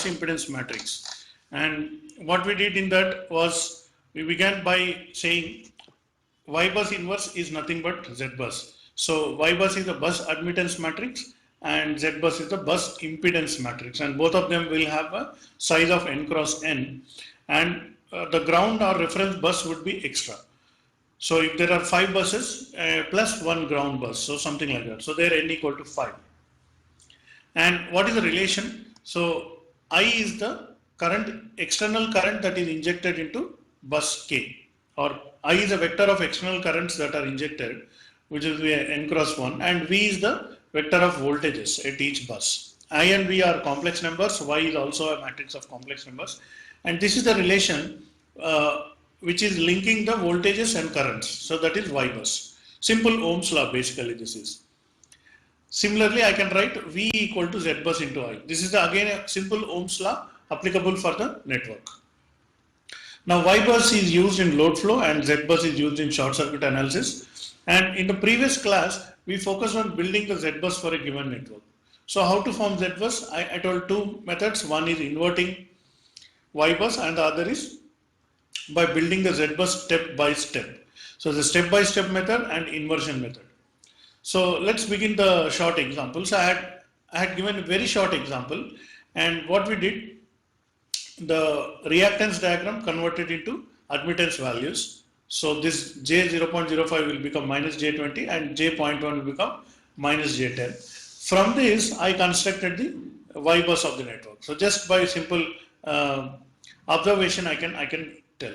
impedance matrix. And what we did in that was we began by saying Y bus inverse is nothing but Z bus. So Y bus is the bus admittance matrix and Z bus is the bus impedance matrix, and both of them will have a size of n cross n, and the ground or reference bus would be extra. So if there are 5 buses plus 1 ground bus, so something like that. So there n equal to 5. And what is the relation? So I is the current, external current that is injected into bus K, or I is a vector of external currents that are injected, which is n cross 1, and V is the vector of voltages at each bus. I and V are complex numbers, Y is also a matrix of complex numbers, and this is the relation which is linking the voltages and currents. So that is Y bus. Simple Ohm's law basically this is. Similarly, I can write V equal to Z bus into I. This is again a simple Ohm's law applicable for the network. Now Y bus is used in load flow and Z bus is used in short circuit analysis. And in the previous class, we focused on building the Z bus for a given network. So how to form Z bus? I told two methods. One is inverting Y bus and the other is by building the Z bus step by step. So the step by step method and inversion method. So let's begin the short example. So I had given a very short example, and what we did, the reactance diagram converted into admittance values. So this J 0.05 will become minus J20 and J 0.1 will become minus J10. From this, I constructed the Y bus of the network. So just by simple observation, I can tell.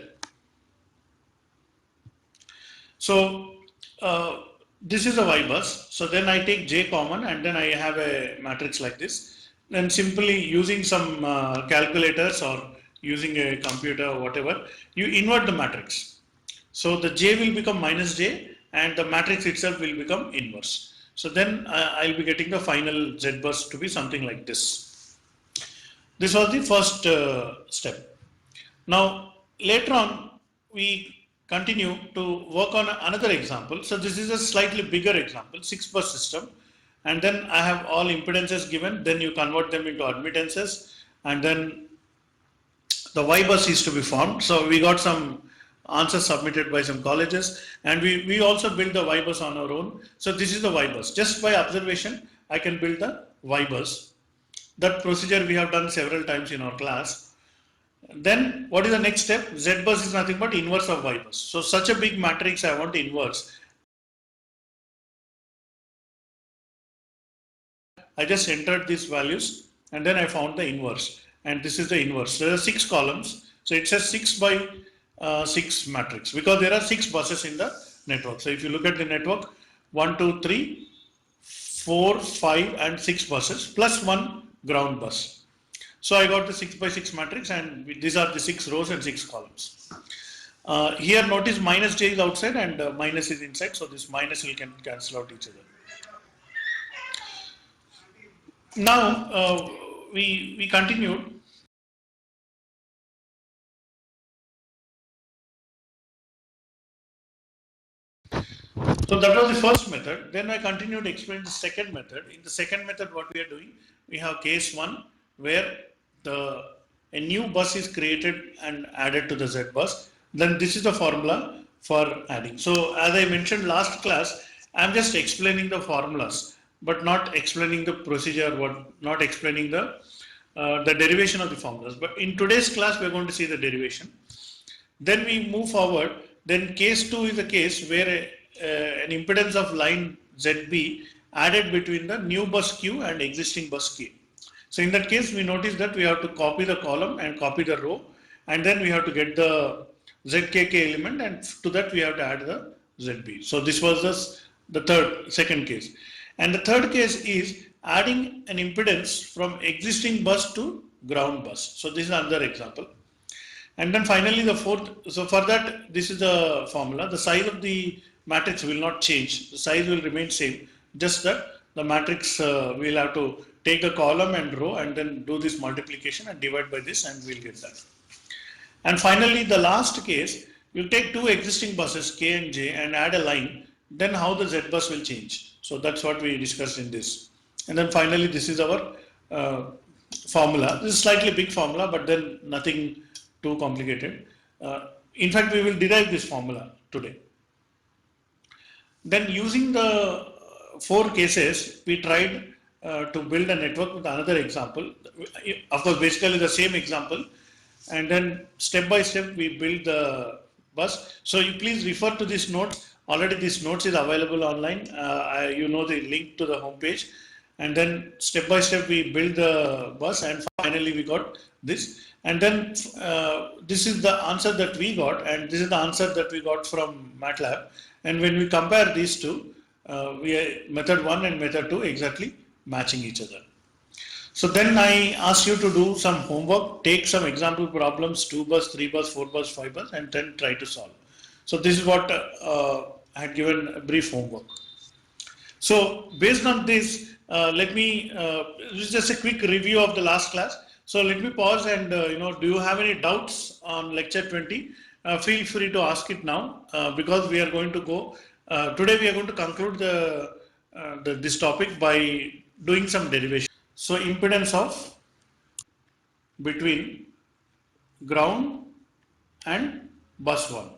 So this is a Y bus. So then I take J common and then I have a matrix like this. Then simply using some calculators or using a computer or whatever, you invert the matrix. So the J will become minus J and the matrix itself will become inverse. So then I'll be getting the final Z bus to be something like this. This was the first step. Now later on we continue to work on another example. So this is a slightly bigger example, 6 bus system, and then I have all impedances given, then you convert them into admittances, and then the Y bus is to be formed. So we got some answers submitted by some colleges, and we also build the Y bus on our own. So this is the Y bus. Just by observation, I can build the Y bus. That procedure we have done several times in our class. Then what is the next step? Z bus is nothing but inverse of Y bus. So such a big matrix I want to inverse. I just entered these values and then I found the inverse, and this is the inverse. There are 6 columns. So it says 6 by 6 matrix because there are 6 buses in the network. So if you look at the network, 1, 2, 3, 4, 5 and 6 buses plus 1 ground bus. So I got the 6 by 6 matrix, and these are the 6 rows and 6 columns. Here notice minus J is outside and minus is inside, so this minus will cancel out each other. Now we continued. So that was the first method. Then I continued to explain the second method. In the second method, what we are doing, we have case 1 where a new bus is created and added to the Z bus. Then this is the formula for adding. So as I mentioned last class, I am just explaining the formulas, but not explaining the procedure, not explaining the derivation of the formulas. But in today's class, we are going to see the derivation. Then we move forward. Then case 2 is a case where an impedance of line ZB added between the new bus Q and existing bus K. So in that case, we notice that we have to copy the column and copy the row, and then we have to get the ZKK element, and to that we have to add the ZB. So this was the second case. And the third case is adding an impedance from existing bus to ground bus. So this is another example. And then finally the fourth, so for that, this is the formula. The size of the matrix will not change. The size will remain same, just that the matrix will have to take a column and row and then do this multiplication and divide by this, and we'll get that. And finally, the last case, we'll take 2 existing buses K and J and add a line, then how the Z bus will change. So that's what we discussed in this. And then finally, this is our formula. This is slightly big formula, but then nothing too complicated. In fact, we will derive this formula today. Then using the four cases, we tried to build a network with another example. Of course, basically the same example. And then step by step, we build the bus. So you please refer to this note. Already this notes is available online. You know the link to the homepage. And then step by step, we build the bus, and finally we got this. And then this is the answer that we got, and this is the answer that we got from MATLAB. And when we compare these two, we are method 1 and method 2 exactly matching each other. So then I asked you to do some homework, take some example problems, 2 bus, 3 bus, 4 bus, 5 bus, and then try to solve. So this is what I had given a brief homework. So based on this, let me, this is just a quick review of the last class. So let me pause and, do you have any doubts on lecture 20? Feel free to ask it now, because we are going to go, today we are going to conclude this topic by doing some derivation. So impedance of between ground and bus 1.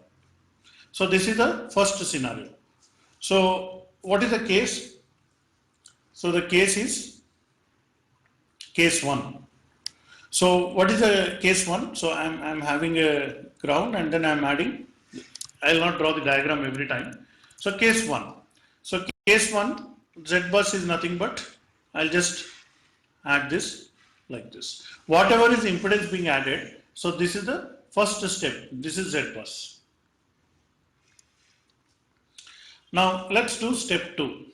So this is the first scenario. So what is the case? So the case is case 1. So what is the case 1? So I'm having a ground and then I'm adding, I'll not draw the diagram every time. So case 1. So case 1, Z bus is nothing but, I'll just add this like this. Whatever is impedance being added, so this is the first step. This is Z bus. Now let's do step 2.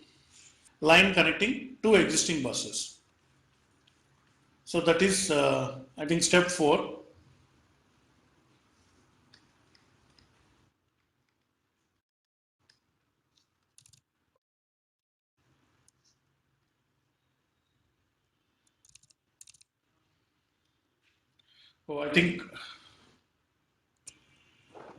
Line connecting two existing buses. So that is, I think, step 4. Oh, I think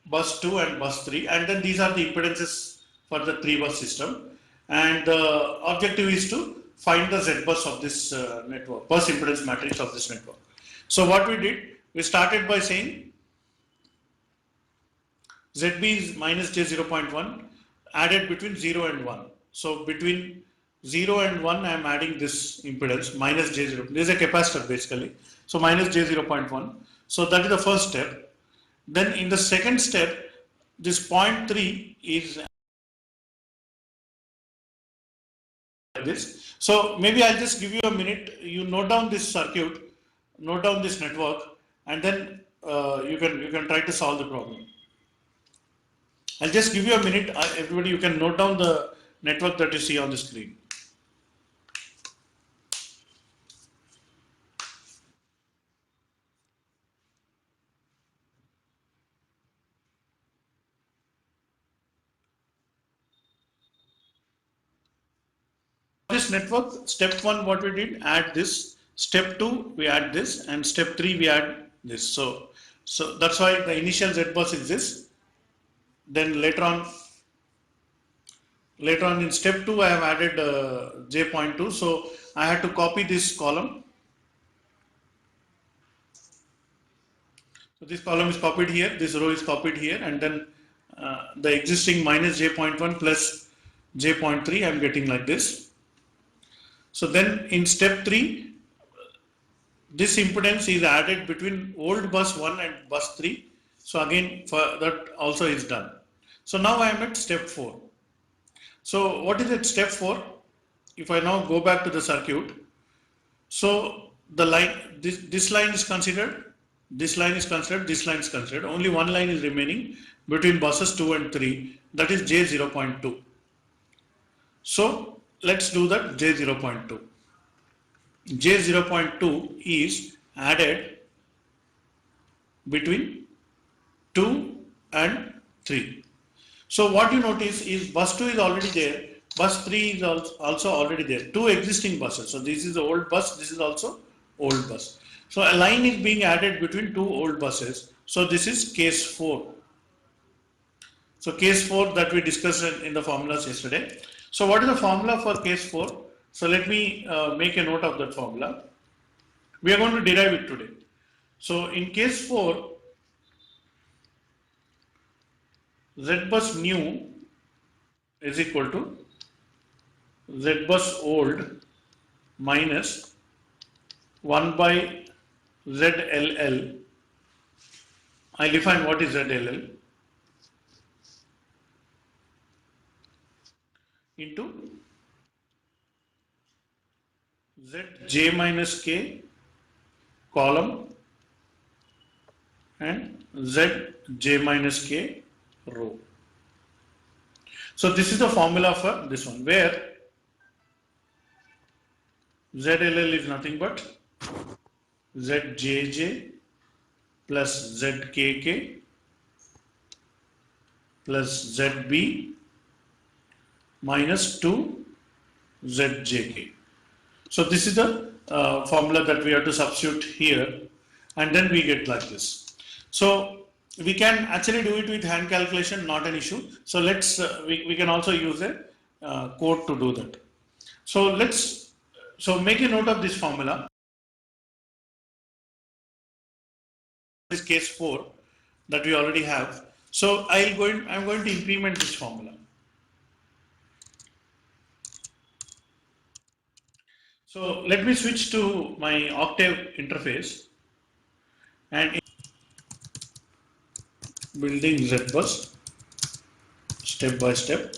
bus 2 and bus 3, and then these are the impedances for the 3 bus system, and the objective is to find the Z bus of this network, bus impedance matrix of this network. So what we did, we started by saying ZB is minus J0.1 added between 0 and 1. So between 0 and 1 I am adding this impedance minus J0. This is a capacitor basically. So minus J0.1. So that is the first step. Then in the second step, this 0.3 is like this. So maybe I'll just give you a minute. You note down this circuit, note down this network, and then you can try to solve the problem. I'll just give you a minute. Everybody, you can note down the network that you see on the screen. This network, step 1 what we did, add this, step 2 we add this, and step 3 we add this. So that's why the initial Z bus is this. Then later on in step 2 I have added J.2, so I had to copy this column. So this column is copied here, this row is copied here, and then the existing minus J.1 plus J.3 I am getting like this. So then in step 3, this impedance is added between old bus 1 and bus 3. So again, for that also is done. So now I am at step 4. So what is at step 4? If I now go back to the circuit, so the line, this line is considered, this line is considered, this line is considered. Only one line is remaining between buses 2 and 3, that is J0.2. So let's do that J0.2. J0.2 is added between 2 and 3. So what you notice is bus 2 is already there, bus 3 is also already there, two existing buses. So this is the old bus, this is also old bus. So a line is being added between two old buses. So this is case 4. So case 4 that we discussed in the formulas yesterday. So what is the formula for case 4? So let me make a note of that formula. We are going to derive it today. So in case 4, Z bus new is equal to Z bus old minus 1 by ZLL. I define what is ZLL into Zj minus K column and Zj minus K row. So this is the formula for this one, where ZLL is nothing but ZJJ plus ZKK plus ZB minus 2 ZJK. So this is the formula that we have to substitute here, and then we get like this. So we can actually do it with hand calculation, not an issue. So let's we can also use a code to do that. So make a note of this formula. This is case 4 that we already have. So I'm going to implement this formula. So let me switch to my Octave interface and building ZBus step by step.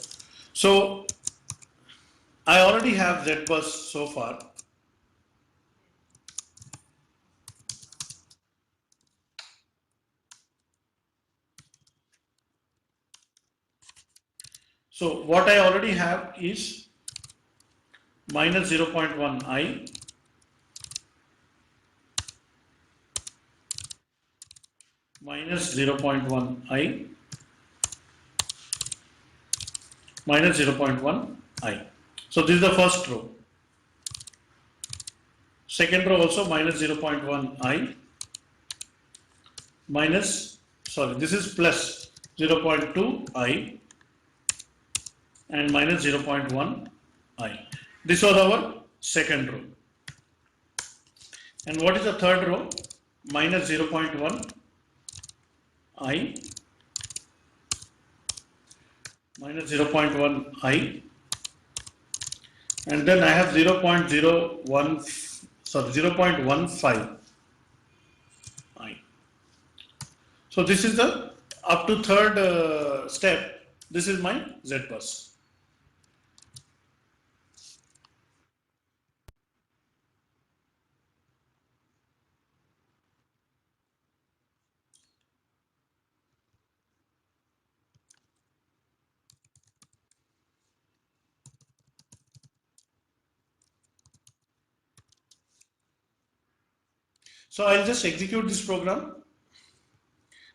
So I already have ZBus so far. So what I already have is minus 0.1 I, minus 0.1 I, minus 0.1 I. So this is the first row. Second row also minus 0.1 I, this is plus 0.2 I and minus 0.1 I. This was our second row. And what is the third row? Minus 0.1 I, minus 0.1 I, and then I have 0.15 I. So this is the up to third step. This is my ZBus. So I'll just execute this program,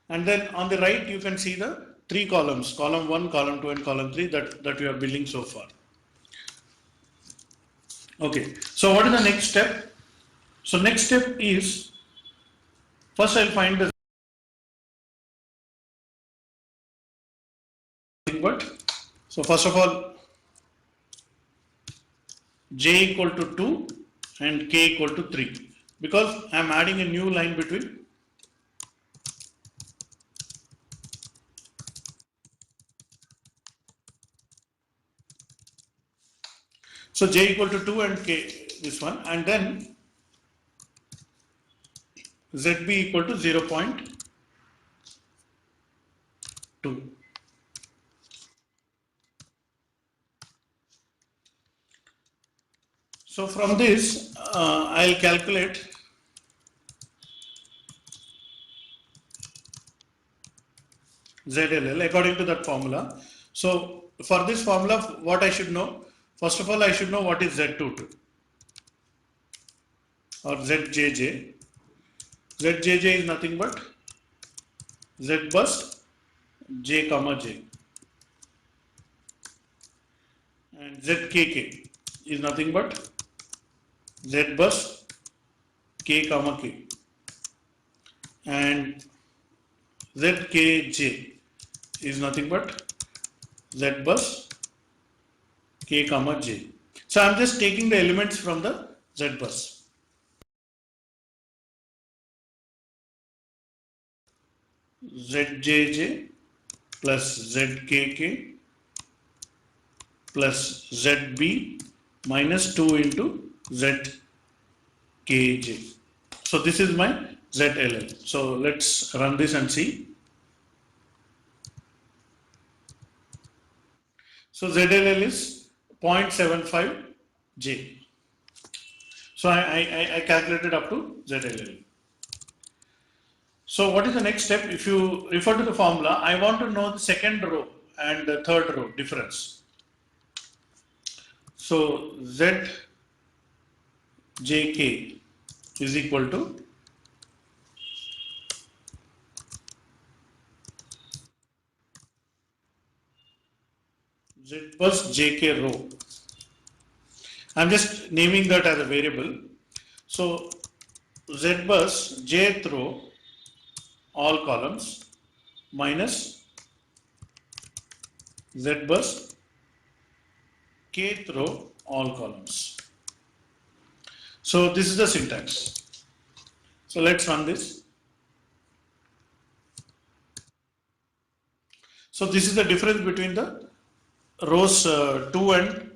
and then on the right you can see the 3 columns, column 1, column 2 and column 3 that we are building so far. Okay, so what is the next step? So next step is, first I'll find the but so first of all, j equal to 2 and k equal to 3, because I am adding a new line between. So j equal to 2 and k, this one, and then zb equal to 0.2. So from this, I'll calculate ZLL according to that formula. So for this formula, what I should know? First of all, I should know what is Z22 or ZJJ. ZJJ is nothing but ZBus J comma J, and ZKK is nothing but ZBus K comma K, and ZKJ is nothing but ZBus K comma J. So I'm just taking the elements from the ZBus. ZJJ plus ZKK plus ZB minus 2 into ZKJ. So this is my ZLL. So let's run this and see. So ZLL is 0.75 J. So I calculated up to ZLL. So what is the next step? If you refer to the formula, I want to know the second row and the third row difference. So ZJK is equal to Z plus JK row. I'm just naming that as a variable. So Z bus jth row all columns minus Z bus kth row all columns. So this is the syntax. So let's run this. So this is the difference between the rows 2 and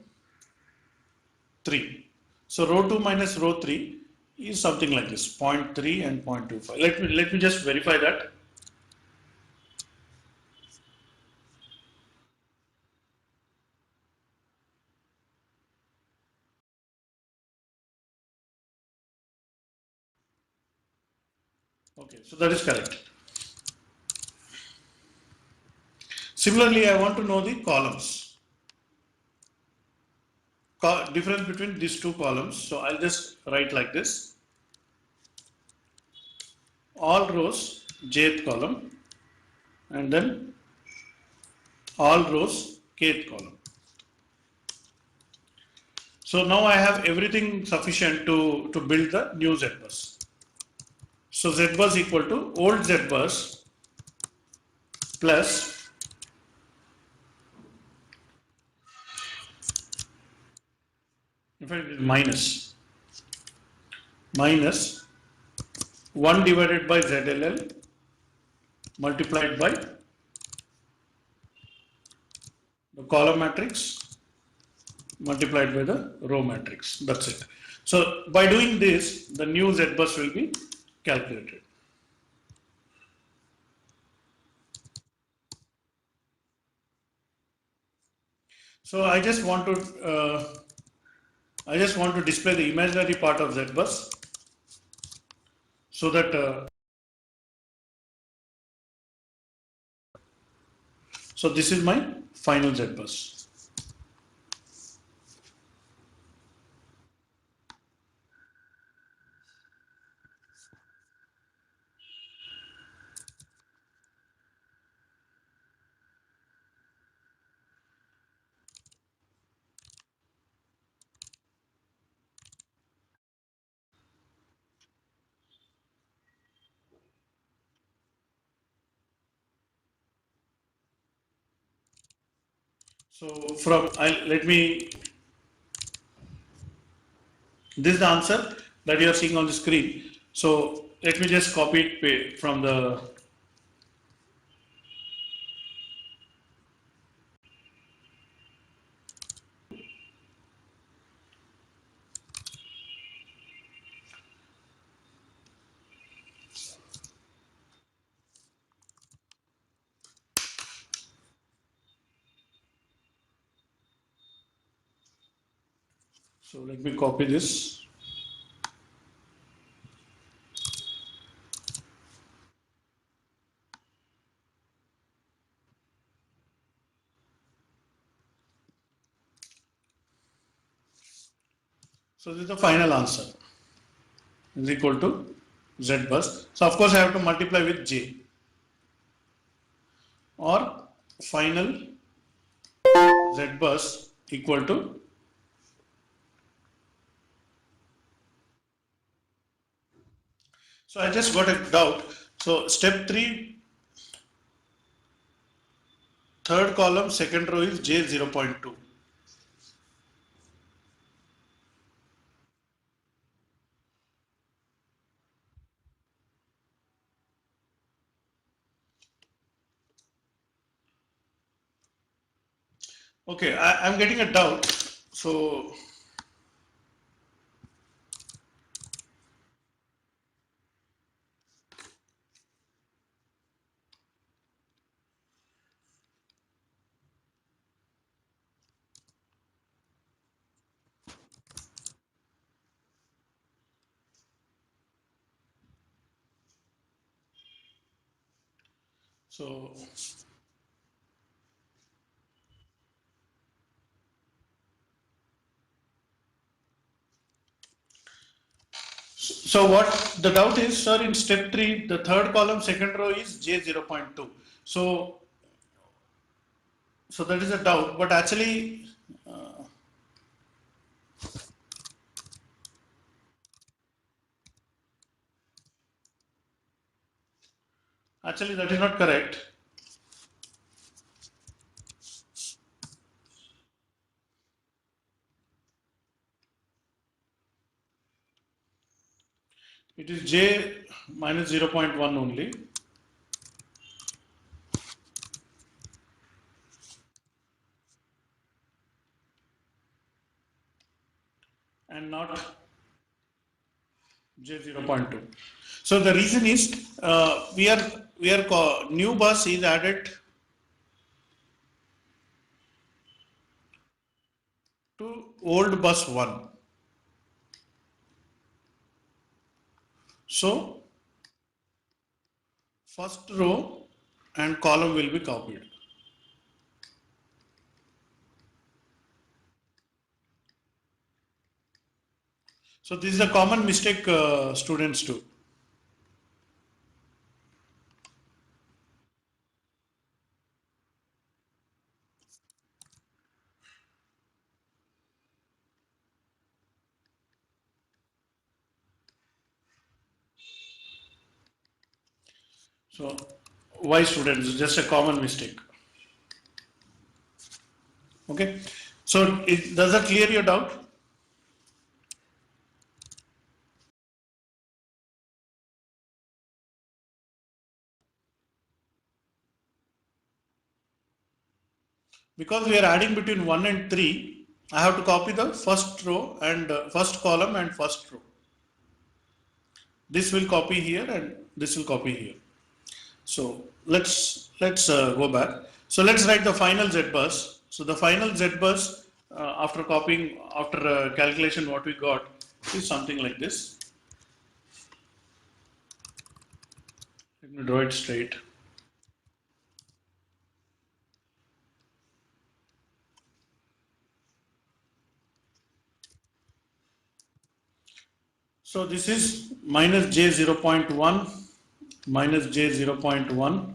3. So row 2 minus row 3 is something like this, 0.3 and 0.25. Let me just verify that. Okay, so that is correct. Similarly, I want to know the columns. Difference between these two columns. So I'll just write like this. All rows, jth column, and then all rows, kth column. So now I have everything sufficient to build the new Z bus. So Z bus equal to old Z bus plus in fact it is minus 1 divided by ZLL multiplied by the column matrix multiplied by the row matrix. That's it. So by doing this, the new Z bus will be calculated. So I just want to display the imaginary part of Z bus so that so this is my final Z bus. So let me, this is the answer that you are seeing on the screen. So let me just copy it from the, so let me copy this. So this is the final answer is equal to Z bus. So of course I have to multiply with J or final Z bus equal to, so I just got a doubt. So step 3, third column, second row is J 0.2. Okay, I'm getting a doubt. So, so, so what the doubt is, sir, in step 3, the third column, second row is J 0.2. So, so that is a doubt, but actually that is not correct. It is J minus 0.1 only, and not J 0.2. So the reason is new bus is added to old bus 1. So first row and column will be copied. So this is a common mistake students do. So why students? Just a common mistake. Okay. So does that clear your doubt? Because we are adding between 1 and 3, I have to copy the first row and first column and first row. This will copy here and this will copy here. So let's go back. So let's write the final Z bus. So the final Z bus after copying after calculation what we got is something like this. Let me draw it straight. So this is minus J 0.1 minus J 0.1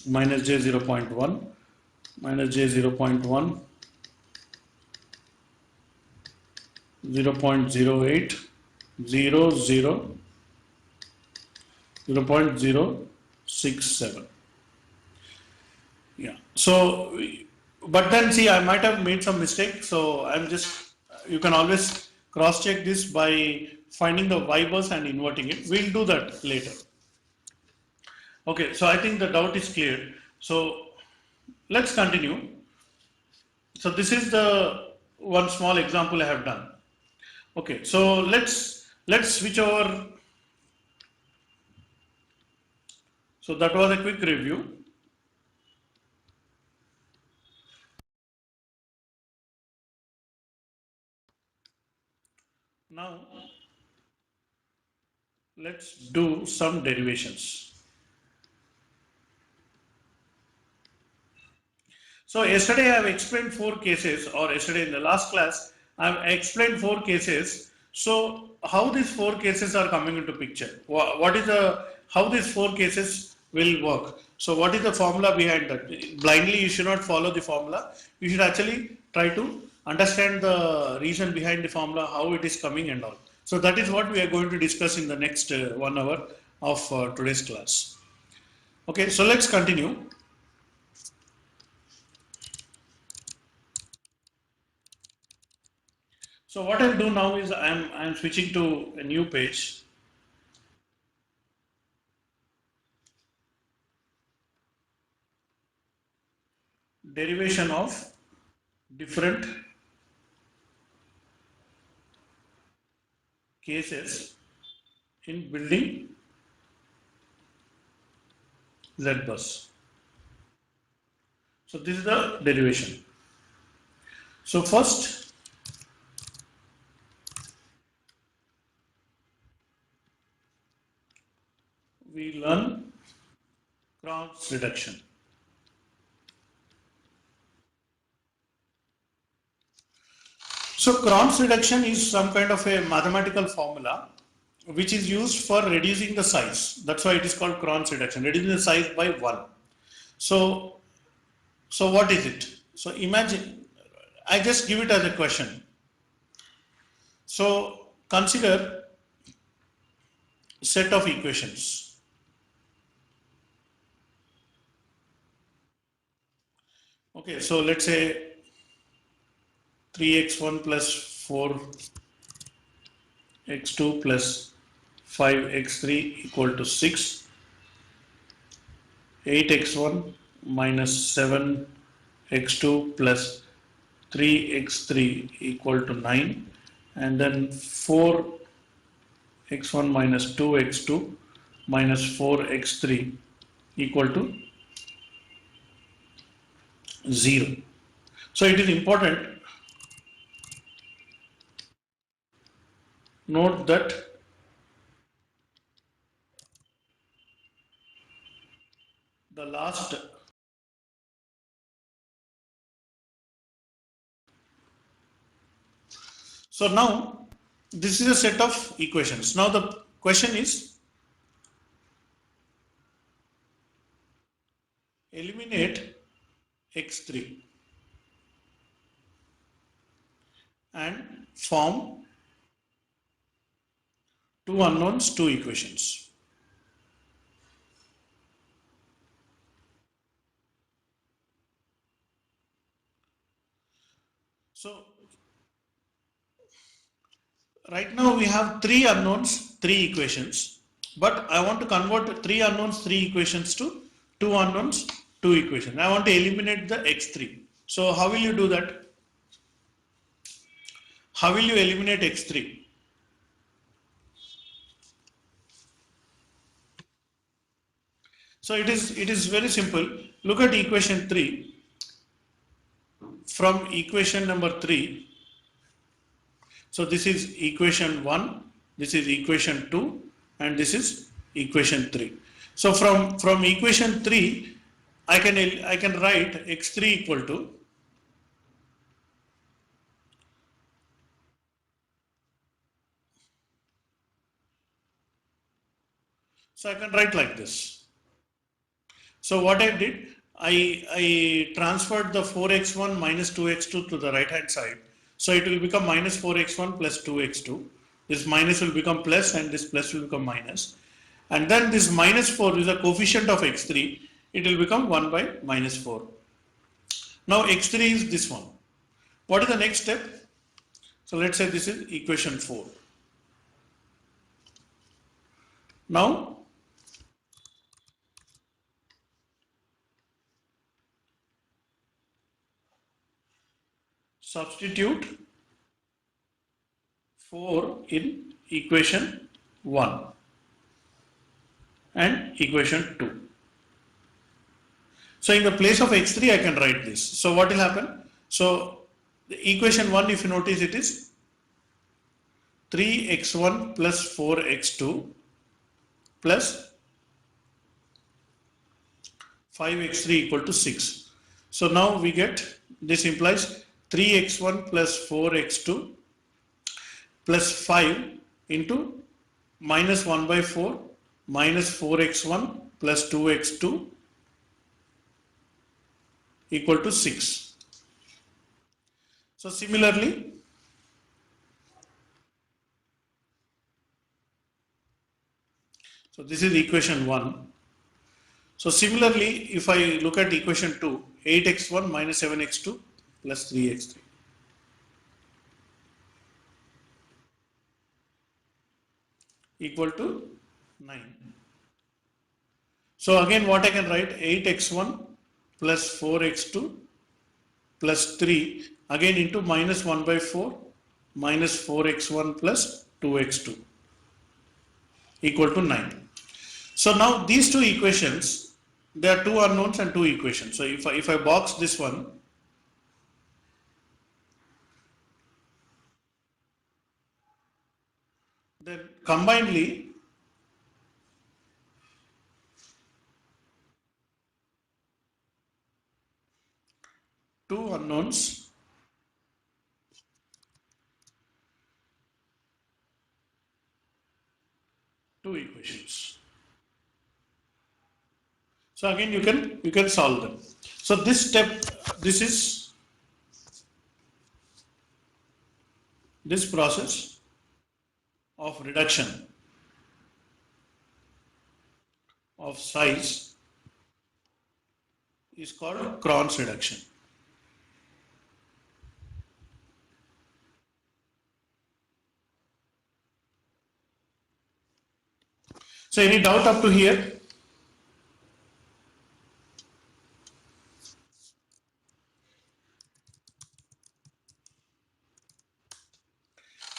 minus J 0.1 minus J 0.1 0.08 0.067. Yeah. So, but then see, I might have made some mistake. So I'm just, you can always cross check this by finding the Y bus and inverting it. We'll do that later. Okay. So I think the doubt is clear. So let's continue. So this is the one small example I have done. Okay. So let's switch over. So that was a quick review. Now let's do some derivations. So yesterday I have explained 4 cases, or yesterday in the last class I have explained 4 cases. So how these 4 cases are coming into picture? What is the how these 4 cases will work? So what is the formula behind that? Blindly you should not follow the formula. You should actually try to understand the reason behind the formula, how it is coming and all. So that is what we are going to discuss in the next 1 hour of today's class. Okay, so let's continue. So what I'll do now is I'm switching to a new page. Derivation of different cases in building Z bus. So this is the derivation. So first we learn cross reduction. So cross reduction is some kind of a mathematical formula which is used for reducing the size. That's why it is called cross reduction, reducing the size by 1. So, so what is it? So imagine, I just give it as a question. So consider set of equations. Okay, so let's say 3x1 plus 4x2 plus 5x3 equal to 6, 8x1 minus 7x2 plus 3x3 equal to 9, and then 4x1 minus 2x2 minus 4x3 equal to 0. So it is important, note that the last, so now this is a set of equations. Now the question is, eliminate x3 and form two unknowns, two equations. So right now we have three unknowns, three equations, but I want to convert three unknowns, three equations to two unknowns, two equations. I want to eliminate the x3. So how will you do that? How will you eliminate x3? So it is very simple. Look at equation 3. From equation number 3, so this is equation 1, this is equation 2, and this is equation 3. So from equation 3, I can write x3 equal to, so I can write like this. So what I did, I transferred the 4x1 minus 2x2 to the right hand side. So it will become minus 4x1 plus 2x2. This minus will become plus and this plus will become minus. And then this minus 4 is a coefficient of x3. It will become 1 by minus 4. Now x3 is this one. What is the next step? So let's say this is equation 4. Now substitute 4 in equation 1 and equation 2. So in the place of x3 I can write this. So what will happen? So the equation 1, if you notice, it is 3x1 plus 4x2 plus 5x3 equal to 6. So now we get, this implies 3x1 plus 4x2 plus 5 into minus 1 by 4 minus 4x1 plus 2x2 equal to 6. So similarly, so this is equation 1. So similarly, if I look at equation 2, 8x1 minus 7x2 plus 3x3. Equal to 9. So again what I can write, 8x1 plus 4x2 plus 3 again into minus 1 by 4 minus 4x1 plus 2x2 equal to 9. So now these two equations, there are two unknowns and two equations. So if I box this one, then combinedly two unknowns, two equations. So again you can solve them. So this step, this process of reduction of size is called Cron's reduction. So any doubt up to here?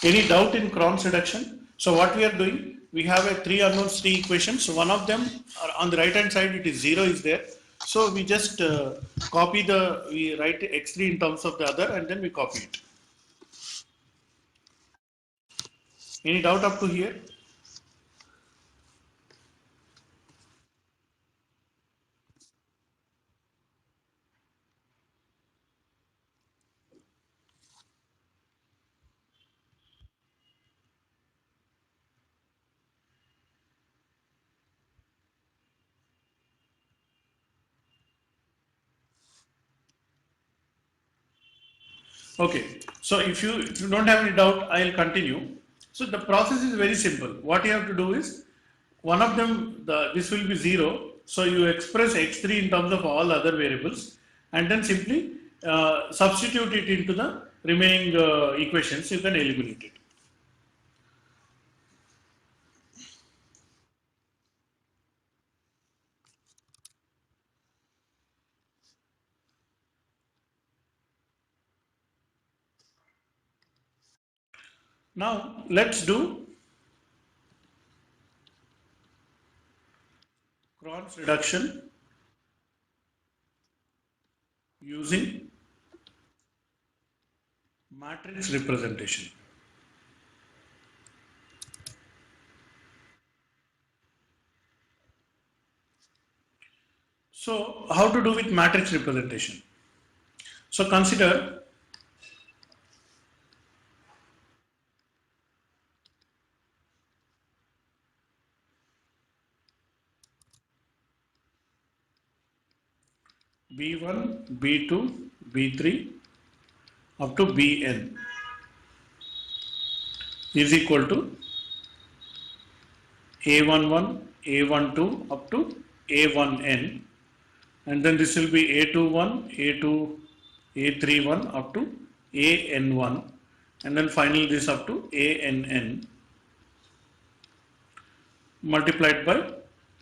Any doubt in Cron's reduction? So what we are doing, we have a three unknowns, three equations. So one of them are on the right hand side, it is 0 is there. So we just we write x3 in terms of the other and then we copy it. Any doubt up to here? Okay, so if you don't have any doubt, I'll continue. So the process is very simple. What you have to do is, one of them, this will be 0. So you express x3 in terms of all other variables and then simply substitute it into the remaining equations. You can eliminate it. Now let's do Cron's reduction using matrix representation. So how to do with matrix representation? So consider B1, B2, B3 up to Bn is equal to A11, A12 up to A1n, and then this will be A21, A2, A31 up to AN1, and then finally this up to ANN multiplied by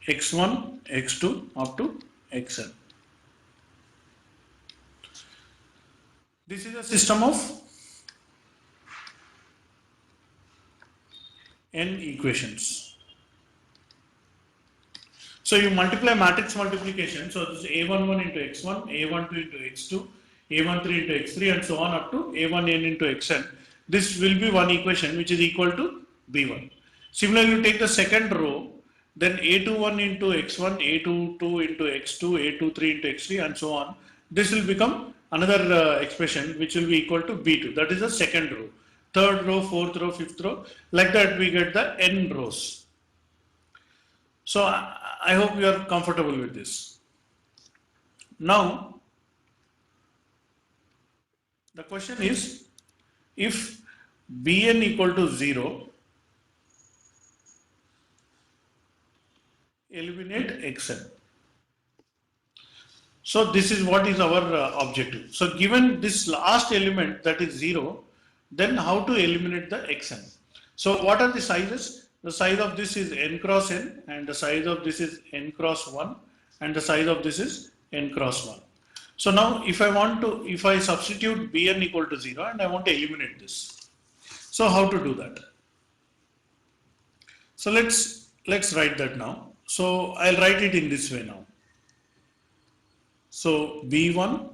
x1, x2 up to xn. This is a system of n equations. So you multiply matrix multiplication. So this is A11 into x1, A12 into x2, A13 into x3 and so on up to A1n into xn. This will be one equation which is equal to B1. Similarly, you take the second row, then A21 into x1, A22 into x2, A23 into x3 and so on. This will become another expression which will be equal to B2. That is the second row. Third row, fourth row, fifth row. Like that we get the n rows. So I hope you are comfortable with this. Now, the question is, if Bn equal to 0, eliminate xn. So this is what is our objective. So given this last element, that is 0, then how to eliminate the xn? So what are the sizes? The size of this is n cross n, and the size of this is n cross 1, and the size of this is n cross 1. So now if I substitute Bn equal to 0 and I want to eliminate this. So how to do that? So let's write that now. So I'll write it in this way now. So B1,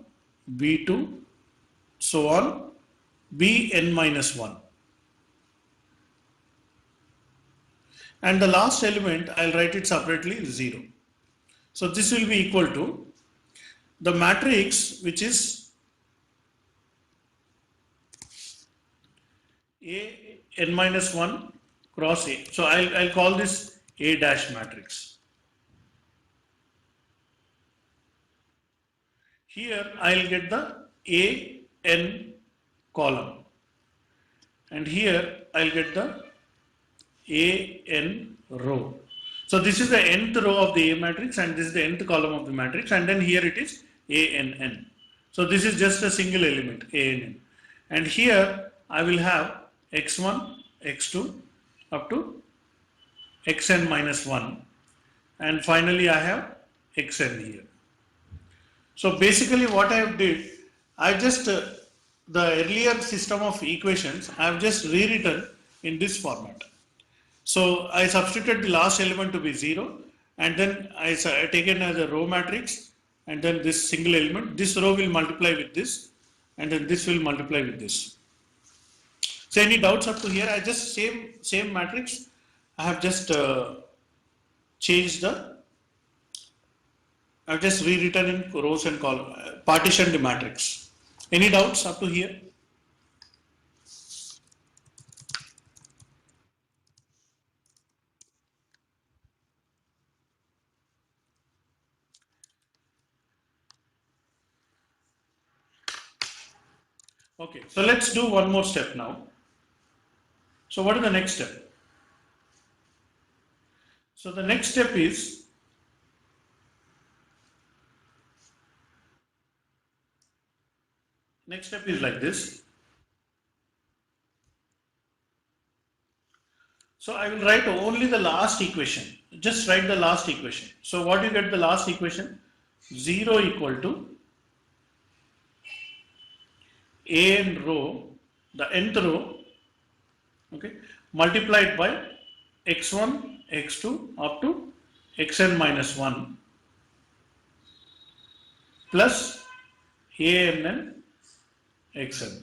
B2, so on, Bn minus 1. And the last element, I'll write it separately, 0. So this will be equal to the matrix which is A n minus 1 cross A. So I'll call this A dash matrix. Here I'll get the A n column. And here I'll get the A n row. So this is the nth row of the A matrix and this is the nth column of the matrix, and then here it is A n n. So this is just a single element A n n. And here I will have x1, x2 up to xn minus 1, and finally I have xn here. So basically what I did, I just the earlier system of equations I have just rewritten in this format. So I substituted the last element to be 0, and then I taken as a row matrix, and then this single element, this row will multiply with this, and then this will multiply with this. So any doubts up to here? I just same matrix. I have just changed I've just rewritten in rows and column, partitioned the matrix. Any doubts up to here? Okay, so let's do one more step now. So what is the next step? So the next step is like this. So I will write only the last equation. Just write the last equation. So what you get the last equation? 0 equal to an row, the nth row, okay, multiplied by x1, x2 up to xn minus 1 plus ann xn.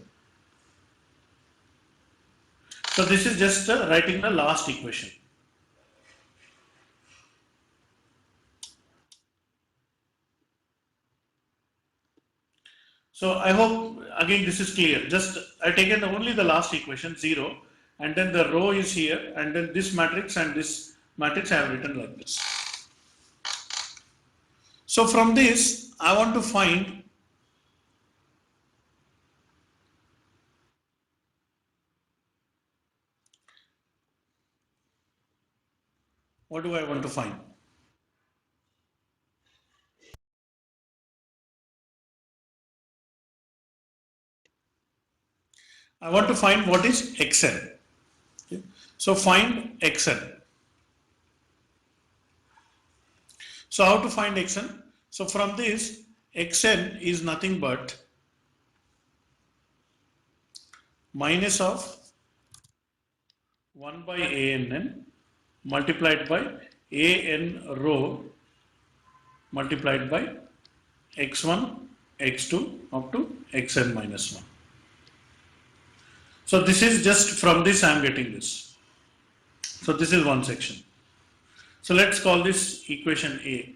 So this is just writing the last equation. So I hope again this is clear. Just I taken only the last equation 0, and then the row is here, and then this matrix and this matrix I have written like this. So from this I want to find what do I want to find? I want to find what is xn. Okay. So find xn. So how to find xn? So from this, xn is nothing but minus of 1 by ann multiplied by an row multiplied by x1, x2 up to xn minus 1. So this is just from this I am getting this. So this is one section. So let's call this equation A.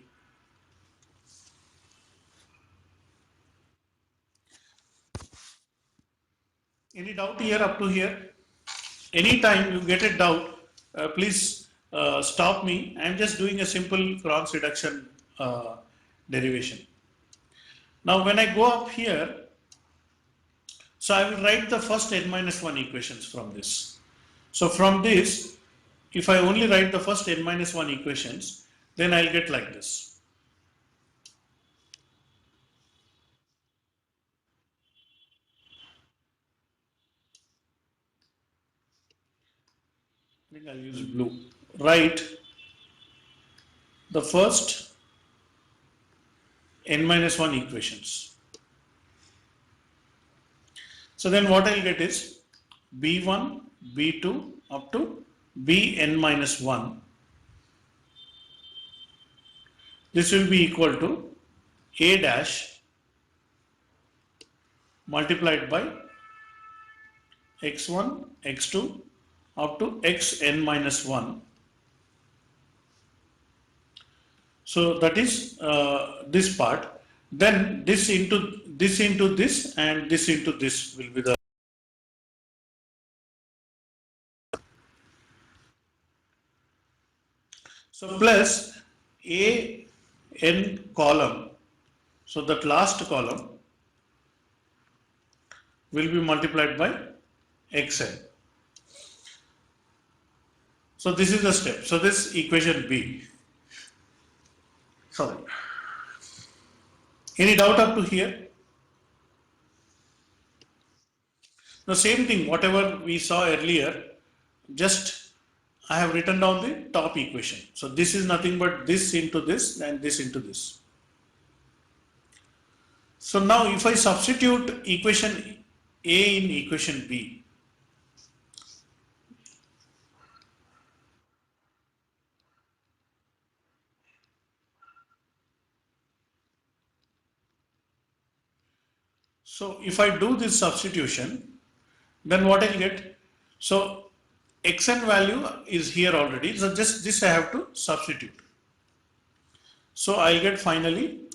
Any doubt here up to here? Anytime you get a doubt, please stop me. I am just doing a simple cross reduction derivation. Now when I go up here, so I will write the first n minus 1 equations from this. So from this, if I only write the first n minus 1 equations, then I'll get like this. I think I'll use blue. Write the first n minus 1 equations. So then what I'll get is B1, B2 up to Bn minus 1. This will be equal to A dash multiplied by x1, x2 up to xn minus 1. So that is this part. Then this into this and this into this will be the. So plus a n column. So that last column will be multiplied by xn. So this is the step. So this equation B. Sorry. Any doubt up to here? The same thing, whatever we saw earlier, just I have written down the top equation. So this is nothing but this into this and this into this. So now if I substitute equation A in equation B, so if I do this substitution, then what I'll get? So xn value is here already, so just this I have to substitute. So I'll get finally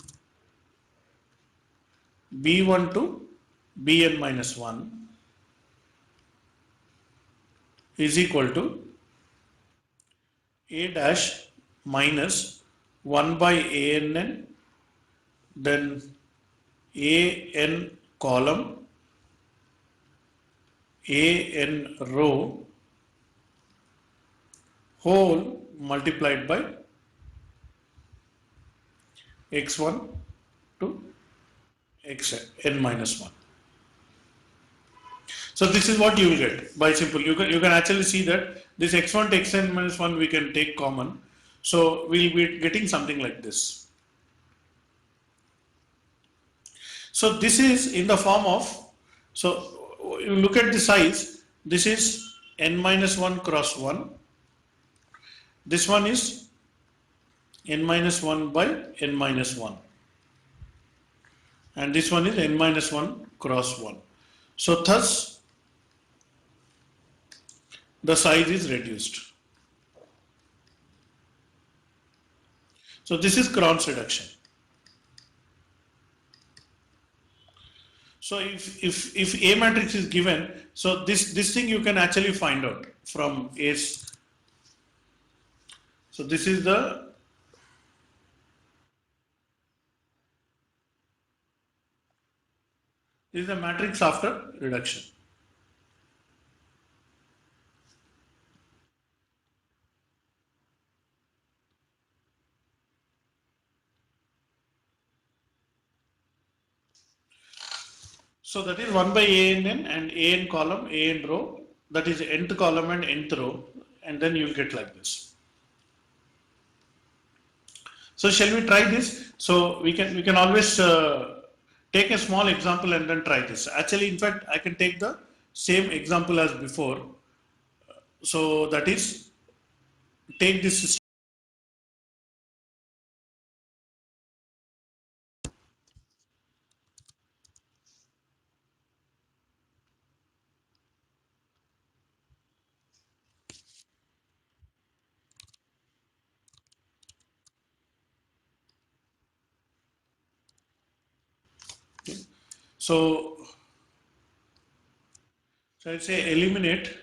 B1 to Bn minus 1 is equal to A dash minus 1 by Ann, then An column, An row, whole multiplied by x1 to xn minus 1. So this is what you will get by simple. You can actually see that this x1 to xn minus 1 we can take common. So we will be getting something like this. So this is in the form of, so you look at the size, this is n minus 1 cross 1. This one is n minus 1 by n minus 1. And this one is n minus 1 cross 1. So thus the size is reduced. So this is Cron's reduction. So if A matrix is given, so this thing you can actually find out from A's. So this is the matrix after reduction. So that is 1 by Ann and An column, An row, that is nth column and nth row, and then you will get like this. So shall we try this? So we can always take a small example and then try this. Actually, in fact, I can take the same example as before. So that is, take this system. Okay. So I say eliminate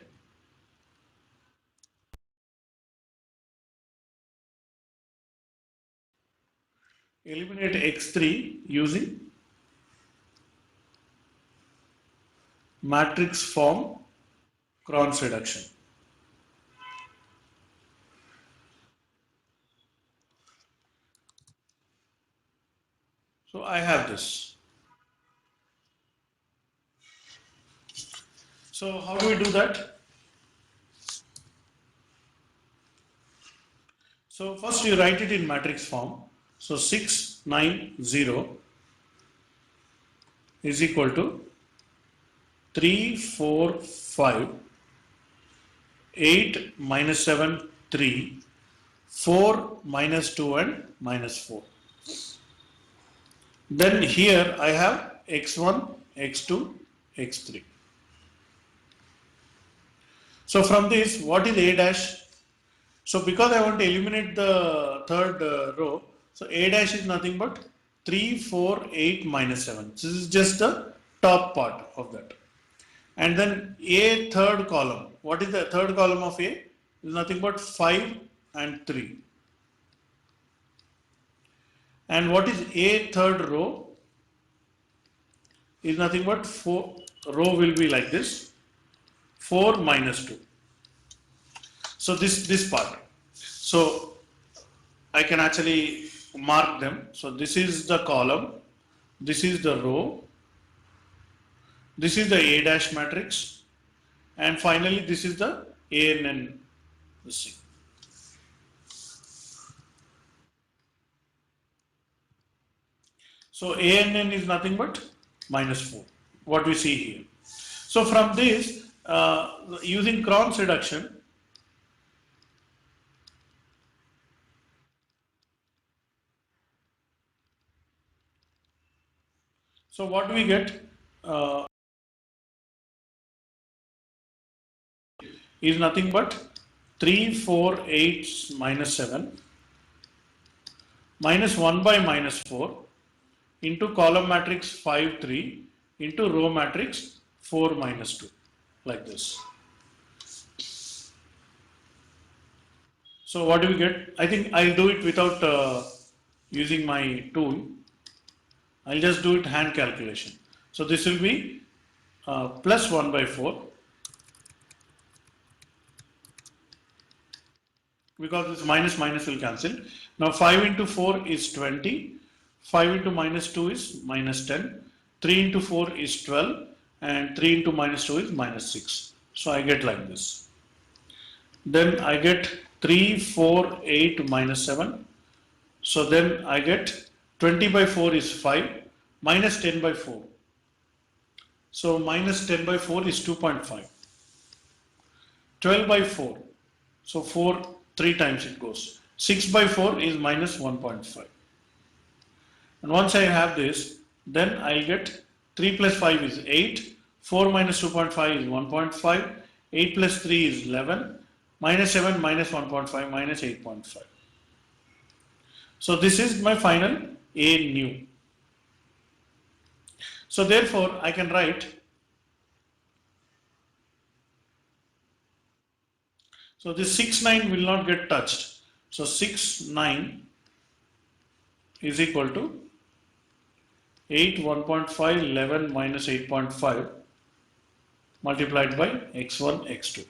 x3 using matrix form Cron's reduction. So I have this. So how do we do that? So first you write it in matrix form. So 6, 9, 0 is equal to 3, 4, 5, 8 minus 7, 3, 4 minus 2 and minus 4. Then here I have x1, x2, x3. So from this, what is A dash? So because I want to eliminate the third row, so A dash is nothing but 3, 4, 8 minus 7. This is just the top part of that. And then A third column. What is the third column of A? Is nothing but 5 and 3. And what is A third row? Is nothing but 4, row will be like this, 4 minus 2. So this part. So I can actually mark them. So this is the column, this is the row, this is the A dash matrix, and finally this is the ANN. So ANN is nothing but minus 4, what we see here. So from this, using Cron's reduction, so what do we get is nothing but 3, 4, 8 minus 7 minus 1 by minus 4 into column matrix 5, 3 into row matrix 4 minus 2, like this. So what do we get? I think I'll do it without using my tool. I'll just do it hand calculation. So this will be plus 1 by 4, because this minus minus will cancel. Now 5 into 4 is 20, 5 into minus 2 is minus 10, 3 into 4 is 12, and 3 into minus 2 is minus 6. So I get like this. Then I get 3, 4, 8 minus 7. So then I get 20 by 4 is 5, minus 10 by 4. So minus 10 by 4 is 2.5. 12 by 4. So 4, 3 times it goes. 6 by 4 is minus 1.5. And once I have this, then I'll get 3 plus 5 is 8, 4 minus 2.5 is 1.5, 8 plus 3 is 11, minus 7 minus 1.5 minus 8.5. So this is my final A new. So therefore I can write, so this 6, 9 will not get touched. So 6, 9 is equal to 8, 1.5, 11 minus 8.5 multiplied by x1, x2.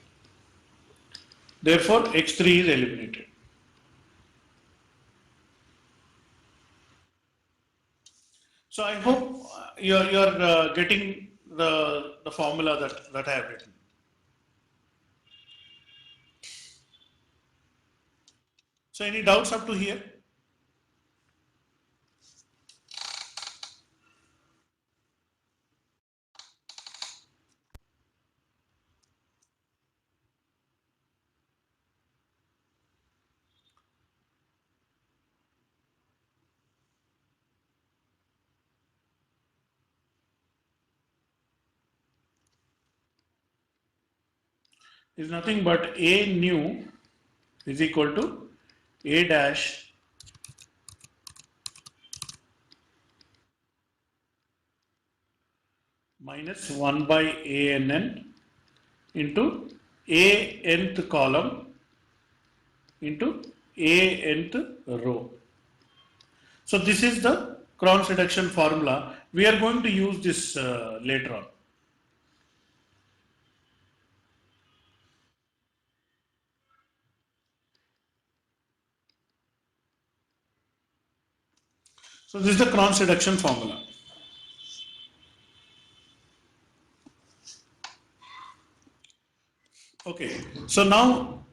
Therefore, x3 is eliminated. So I hope you're getting the formula that I have written. So any doubts up to here? Is nothing but A new is equal to A dash minus 1 by ANN into A nth column into A nth row. So this is the Cron's reduction formula. We are going to use this later on. So this is the Cron's reduction formula. Okay, so now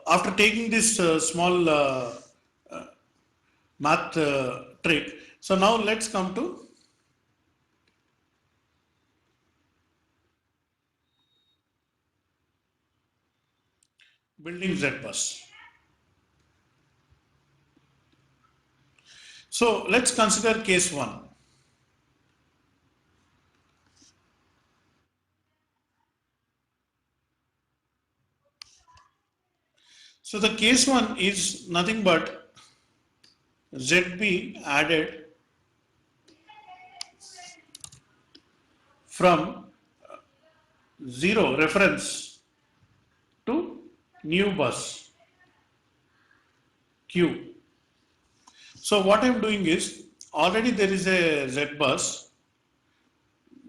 after taking this small math trick, so now let's come to building Z bus. So let's consider case 1. So the case 1 is nothing but ZB added from 0 reference to new bus Q. So what I am doing is, already there is a Z bus,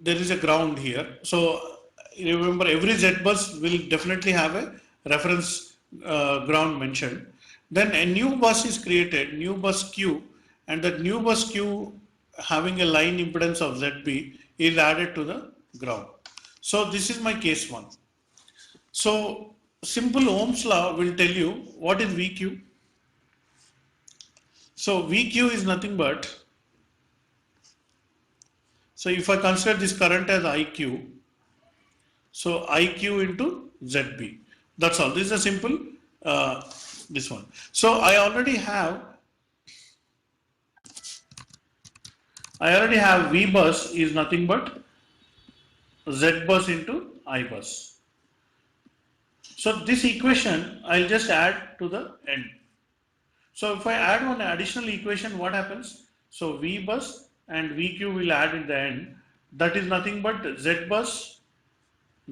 there is a ground here. So remember, every Z bus will definitely have a reference ground mentioned. Then a new bus is created, new bus Q, and that new bus Q having a line impedance of ZB is added to the ground. So this is my case 1. So simple Ohm's law will tell you what is VQ. So VQ is nothing but, so if I consider this current as IQ, so IQ into ZB. That's all. This is a simple this one. So I already have V bus is nothing but Z bus into I bus. So this equation I'll just add to the end. So if I add one additional equation, what happens? So V bus and VQ will add in the end. That is nothing but Z bus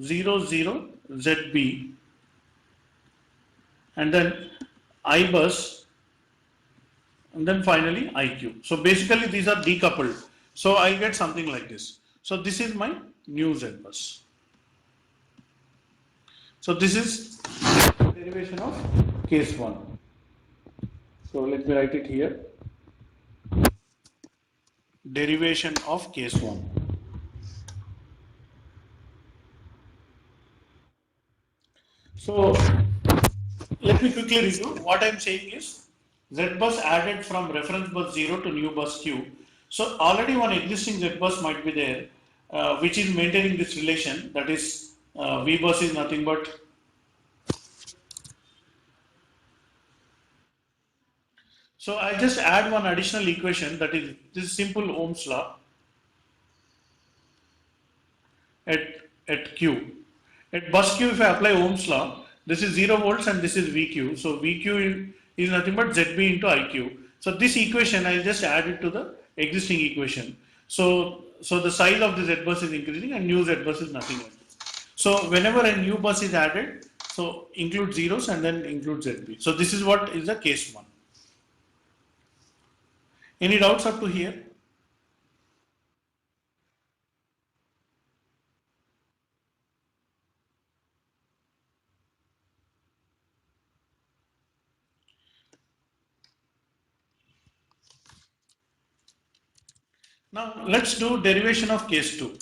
0 0 ZB, and then I bus, and then finally IQ. So basically these are decoupled. So I get something like this. So this is my new Z bus. So this is derivation of case 1. So let me write it here. Derivation of case 1. So let me quickly review. What I am saying is, Z bus added from reference bus 0 to new bus Q. So already one existing Z bus might be there, which is maintaining this relation. That is, V bus is nothing but so I just add one additional equation, that is this simple Ohm's law at Q. At bus Q, if I apply Ohm's law, this is 0 volts and this is VQ. So VQ is nothing but ZB into IQ. So this equation I just add it to the existing equation. So the size of the Z bus is increasing and new Z bus is nothing like this. So whenever a new bus is added, so include zeros and then include ZB. So this is what is the case 1. Any doubts up to here? Now let's do derivation of case 2.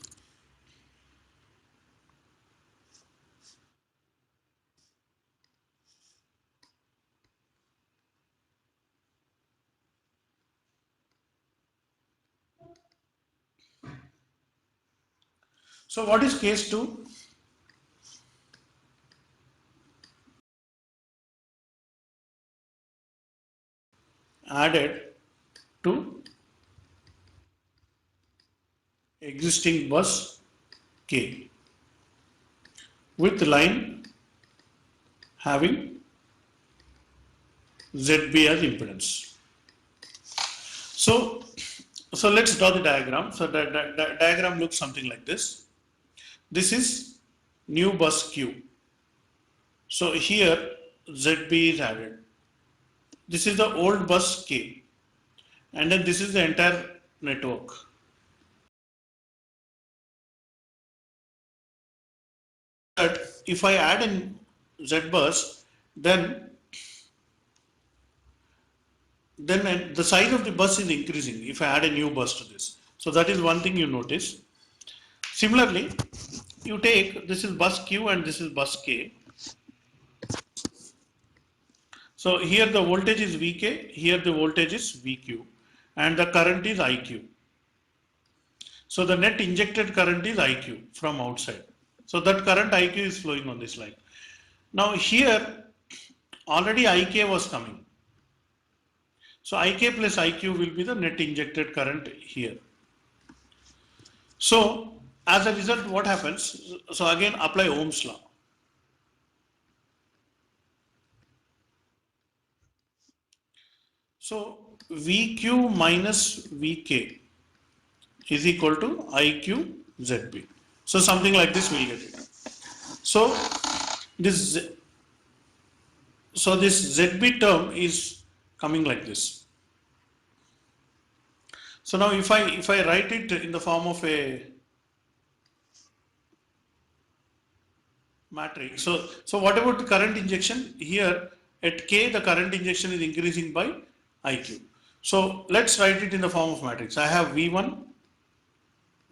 So what is case 2? Added to existing bus K with line having ZB as impedance. So let's draw the diagram. So the diagram looks something like this. This is new bus Q. So here ZB is added. This is the old bus K, and then this is the entire network. But if I add in Z bus, then the size of the bus is increasing if I add a new bus to this. So that is one thing you notice. Similarly, you take, this is bus Q and this is bus K. So here the voltage is Vk, here the voltage is Vq, and the current is Iq. So the net injected current is Iq from outside. So that current Iq is flowing on this line. Now here already IK was coming. So IK plus IQ will be the net injected current here. So as a result, what happens? So again, apply Ohm's law. So VQ minus VK is equal to IQ ZB. So something like this we'll get it. So this this ZB term is coming like this. So now if I write it in the form of a matrix, so what about the current injection? Here at K the current injection is increasing by IQ. So let's write it in the form of matrix. I have V1,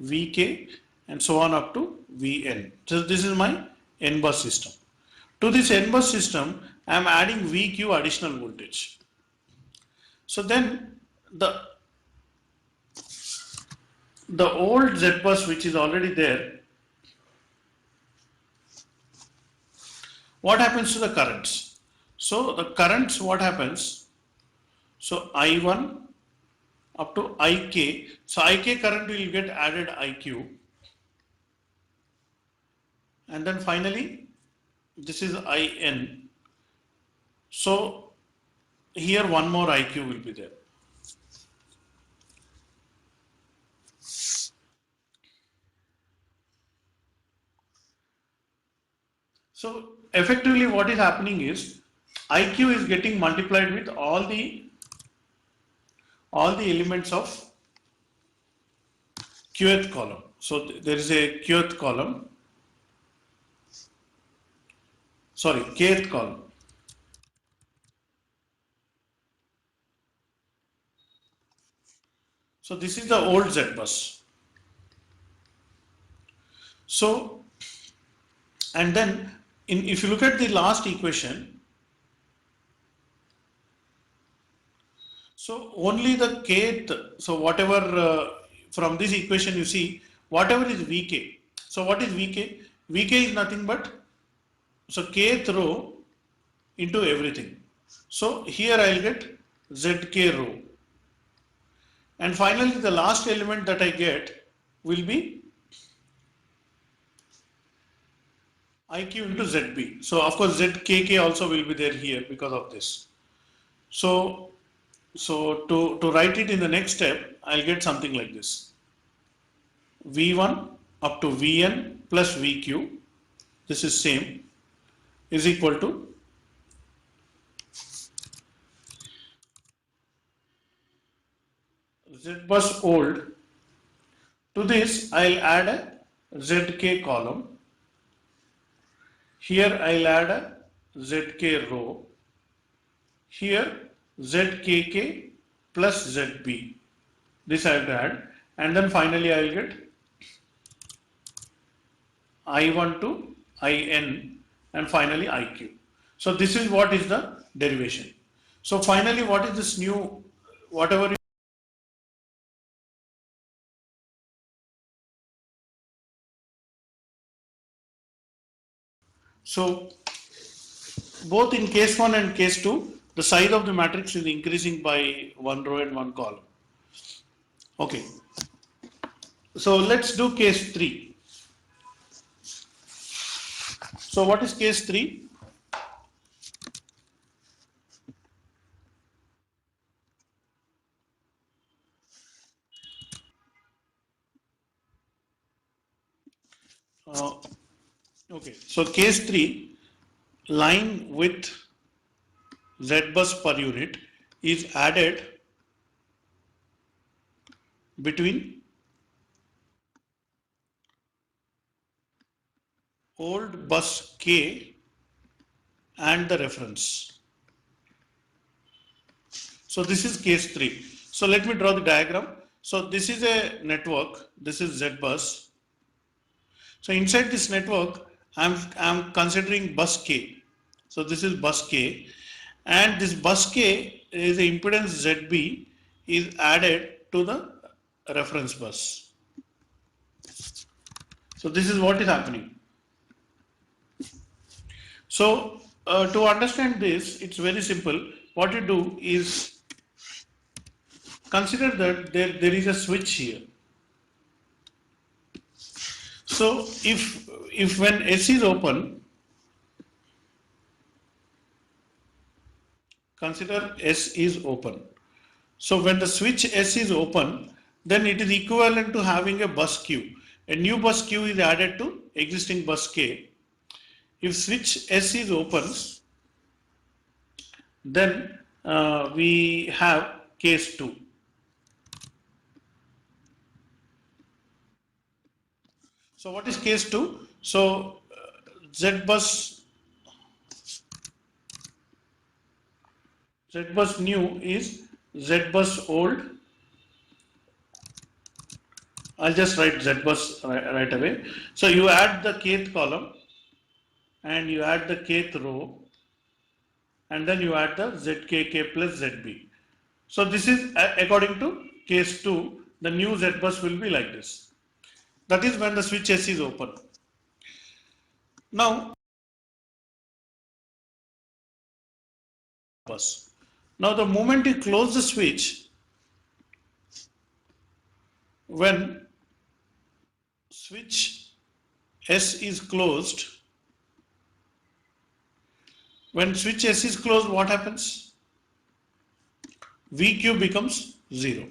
Vk and so on up to Vn. So this is my N bus system. To this N bus system, I am adding Vq additional voltage. So then the old Z bus which is already there, what happens to the currents? So the currents, what happens? So I1 up to IK. So IK current will get added IQ. And then finally, this is IN. So here one more IQ will be there. So effectively what is happening is IQ is getting multiplied with all the elements of qth column. So there is a qth column, sorry, kth column. So this is the old Z bus. So, and then if you look at the last equation, so only the kth, so whatever from this equation you see, whatever is Vk. So what is Vk? Vk is nothing but, so kth row into everything. So here I will get Zk row. And finally the last element that I get will be IQ into ZB. So of course ZKK also will be there here because of this. So to write it in the next step, I'll get something like this. V1 up to Vn plus Vq, this is same, is equal to Z bus old. To this I'll add a Zk column. Here I'll add a Zk row. Here ZKK plus ZB. This I'll add, and then finally I'll get I1 to IN and finally IQ. So this is what is the derivation. So finally what is this new, whatever you so both in case 1 and case 2, the size of the matrix is increasing by one row and one column. Okay. So let's do case 3. So what is case 3? Okay. So case 3, line with Z bus per unit is added between old bus K and the reference. So this is case 3. So let me draw the diagram. So this is a network, this is Z bus. So inside this network, I'm considering bus K. So this is bus K, and this bus K is the impedance ZB is added to the reference bus. So this is what is happening. So To understand this, it's very simple. What you do is consider that there is a switch here. So if when S is open, consider S is open. So when the switch S is open, then it is equivalent to having a bus Q. A new bus Q is added to existing bus K. If switch S is open, then we have case 2. So what is case 2? So Z bus new is Z bus old. I'll just write Z bus right away. So you add the kth column and you add the kth row and then you add the ZKK plus ZB. So this is according to case 2, the new Z bus will be like this. That is when the switch S is open. Now, the moment you close the switch, when switch S is closed, what happens? VQ becomes 0.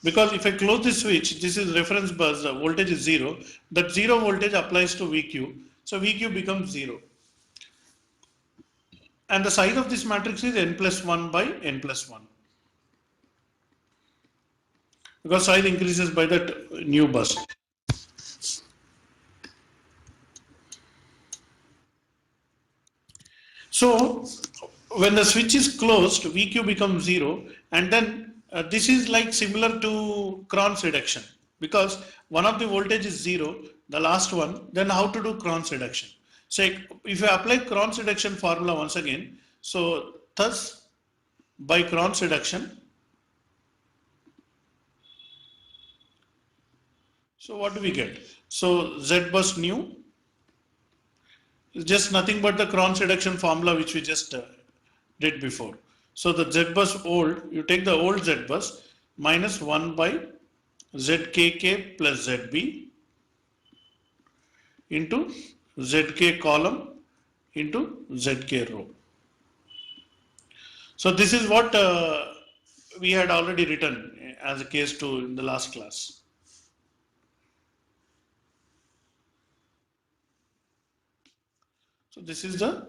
Because if I close the switch, this is reference bus, the voltage is 0. That 0 voltage applies to VQ. So VQ becomes 0. And the size of this matrix is n plus 1 by n plus 1. Because size increases by that new bus. So when the switch is closed, VQ becomes 0, and then this is like similar to Cron's reduction, because one of the voltage is 0, the last one, then how to do Cron's reduction? So if I apply Cron's reduction formula once again, so thus by Cron's reduction, so what do we get? So Z bus new is just nothing but the Cron's reduction formula which we just did before. So the Z bus old, you take the old Z bus minus 1 by ZKK plus ZB into ZK column into ZK row. So this is what we had already written as a case 2 in the last class. So this is the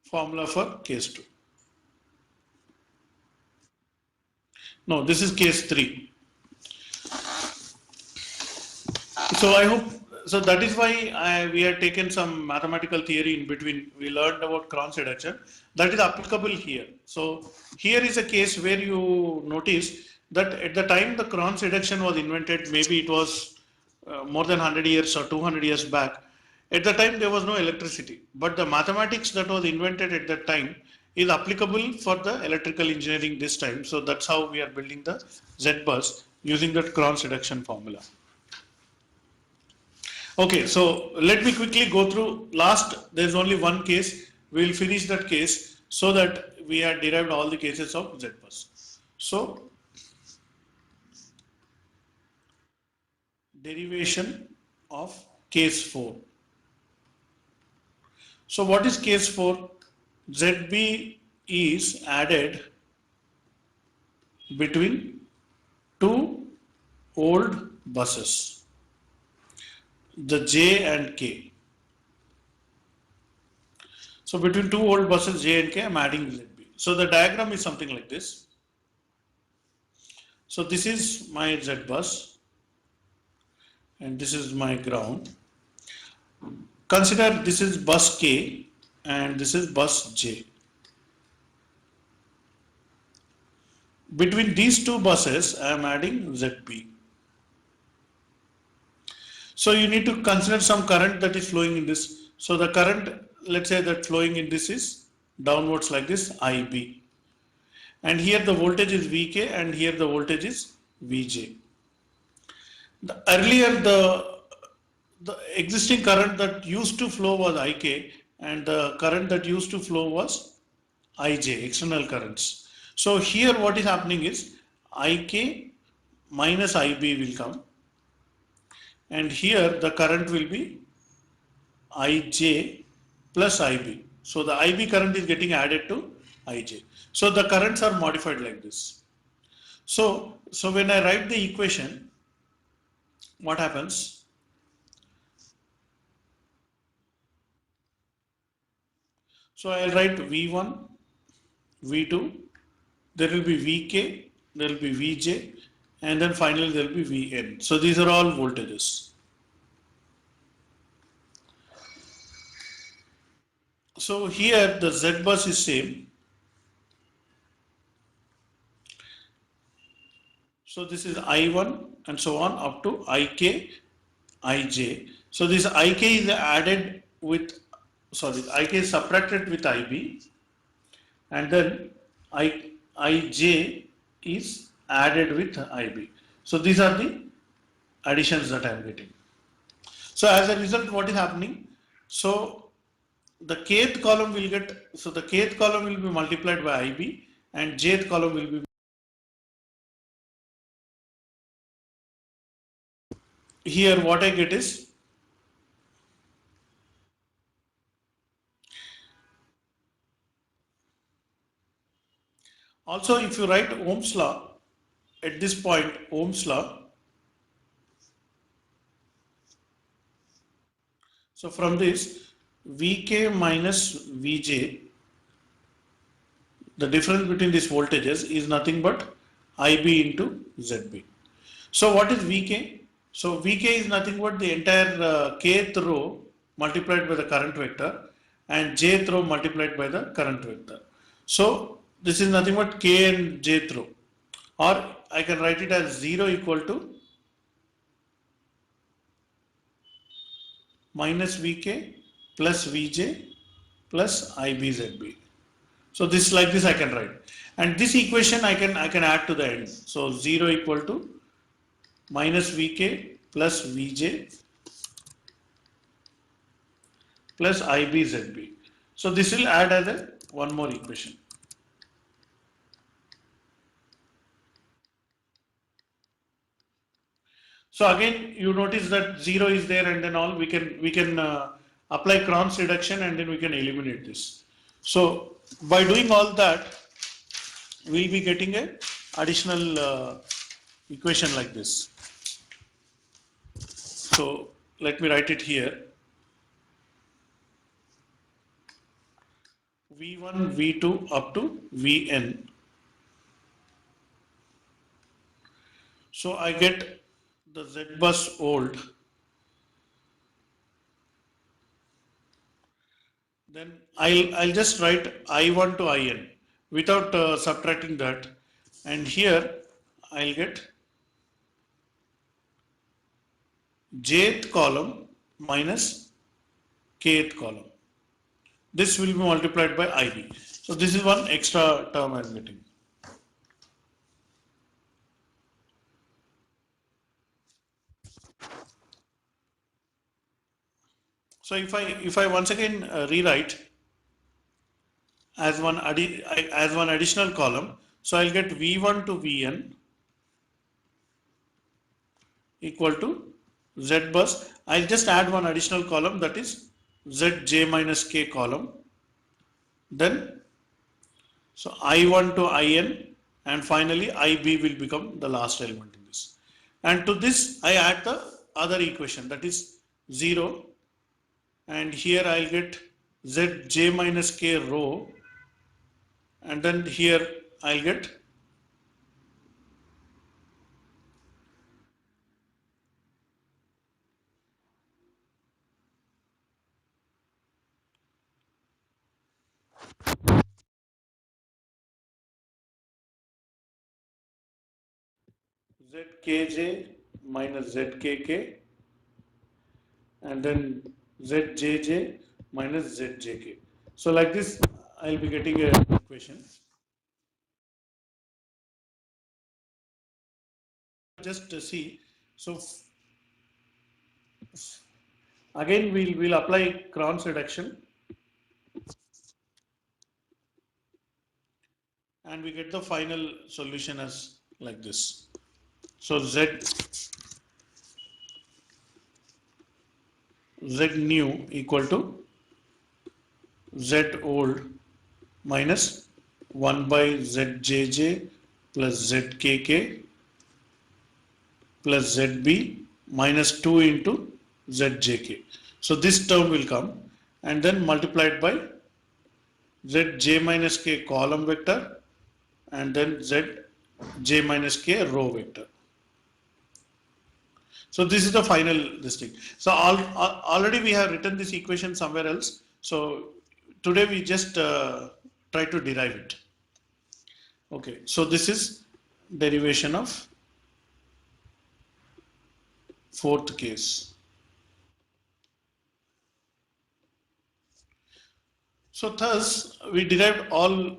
formula for case 2. No, this is case 3. So I hope, so that is why we had taken some mathematical theory in between. We learned about Cron's reduction. That is applicable here. So here is a case where you notice that at the time the Cron's reduction was invented, maybe it was more than 100 years or 200 years back. At the time there was no electricity, but the mathematics that was invented at that time is applicable for the electrical engineering this time. So that's how we are building the Z bus using that Cron's reduction formula. Okay, so let me quickly go through there's only one case. We will finish that case so that we had derived all the cases of Z bus. So, derivation of case 4. So what is case 4? ZB is added between two old buses, the J and K. So between two old buses J and K, I am adding ZB. So the diagram is something like this. So this is my Z bus and this is my ground. Consider this is bus K and this is bus J. Between these two buses, I am adding ZB. So you need to consider some current that is flowing in this. So the current, let's say that flowing in this is downwards like this, IB. And here the voltage is VK and here the voltage is VJ. Earlier the existing current that used to flow was IK. and the current that used to flow was IJ, external currents. So here what is happening is IK minus IB will come, and here the current will be IJ plus IB. So the IB current is getting added to IJ. So the currents are modified like this. So when I write the equation, what happens? So I'll write V1, V2, there will be Vk, there will be Vj, and then finally there will be Vn. So these are all voltages. So here the Z bus is same. So this is I1 and so on up to IK, IJ. So this IK is added with, sorry, IK is subtracted with IB, and then IJ is added with IB. So these are the additions that I am getting. So as a result, what is happening? So the kth column will get, so the kth column will be multiplied by IB, and jth column will be, here what I get is, also if you write Ohm's law, at this point Ohm's law, so from this Vk minus Vj, the difference between these voltages is nothing but IB into ZB. So what is Vk? So Vk is nothing but the entire kth row multiplied by the current vector and jth row multiplied by the current vector. So this is nothing but k and jth row, or I can write it as 0 equal to minus Vk plus Vj plus IBZB. So this, like this I can write, and this equation I can add to the end. So 0 equal to minus Vk plus Vj plus IBZB. So this will add as a one more equation. So again you notice that 0 is there, and then all we can apply Cron's reduction, and then we can eliminate this. So by doing all that, we'll be getting a additional equation like this. So let me write it here. V1, V2 up to Vn. So I get the Z bus old. Then I'll just write I1 to In without subtracting that, and here I'll get jth column minus kth column. This will be multiplied by IB. So this is one extra term I'm getting. So if I once again rewrite as one additional column, so I'll get V1 to Vn equal to Z bus. I'll just add one additional column, that is Zj minus k column. Then so I1 to In, and finally IB will become the last element in this. And to this I add the other equation, that is 0, and here I'll get Zj minus k rho, and then here I'll get Zkj minus Zkk, and then Zjj minus Zjk. So like this I'll be getting a equation. Just see, so again we'll apply Cron's reduction. and we get the final solution as like this. So Z new equal to Z old minus 1 by ZJJ plus ZKK plus ZB minus 2 into ZJK. So this term will come and then multiplied by Zj minus K column vector and then Zj minus K row vector. So this is the final this thing. So already we have written this equation somewhere else. So today we just try to derive it. Okay, so this is derivation of fourth case. So thus we derived all.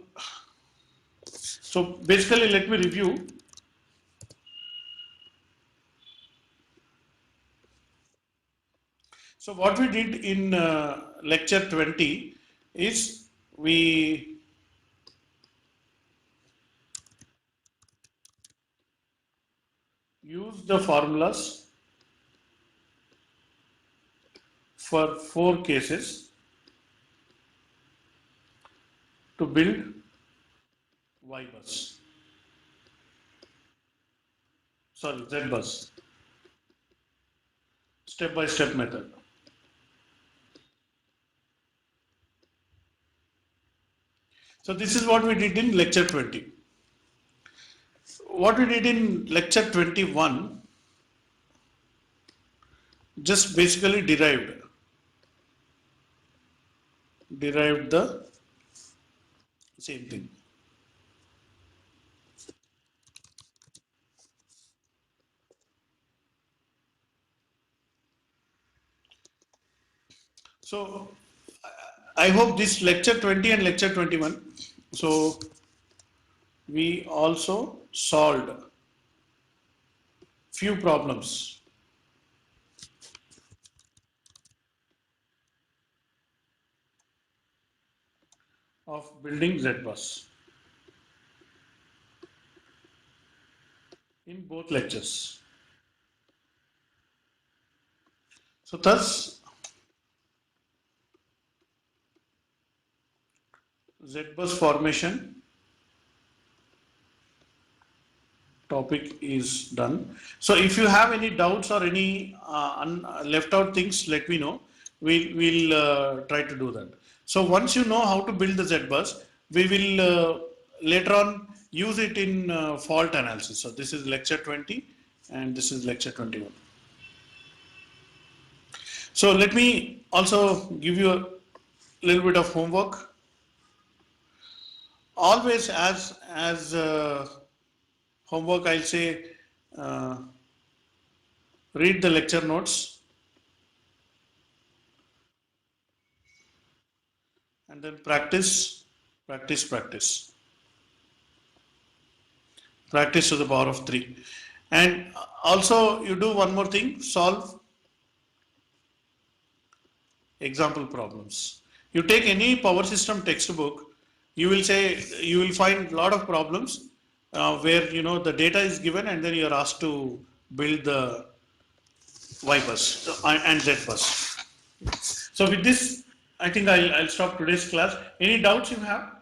So basically let me review. So what we did in lecture 20 is we used the formulas for 4 cases to build Y bus. Sorry, Z bus. Step by step method. So this is what we did in lecture 20. What we did in lecture 21 just basically derived the same thing. So I hope this lecture 20 and lecture 21. So we also solved few problems of building Z bus in both lectures. So thus Z bus formation topic is done. So if you have any doubts or any left out things, let me know. We'll try to do that. So once you know how to build the Z bus, we will later on use it in fault analysis. So this is lecture 20 and this is lecture 21. So let me also give you a little bit of homework. Always as homework, I'll say read the lecture notes and then practice to the power of 3. And also you do one more thing, solve example problems. You take any power system textbook, you will find a lot of problems where the data is given and then you are asked to build the Y bus and Z bus. So with this, I think I'll stop today's class. Any doubts you have?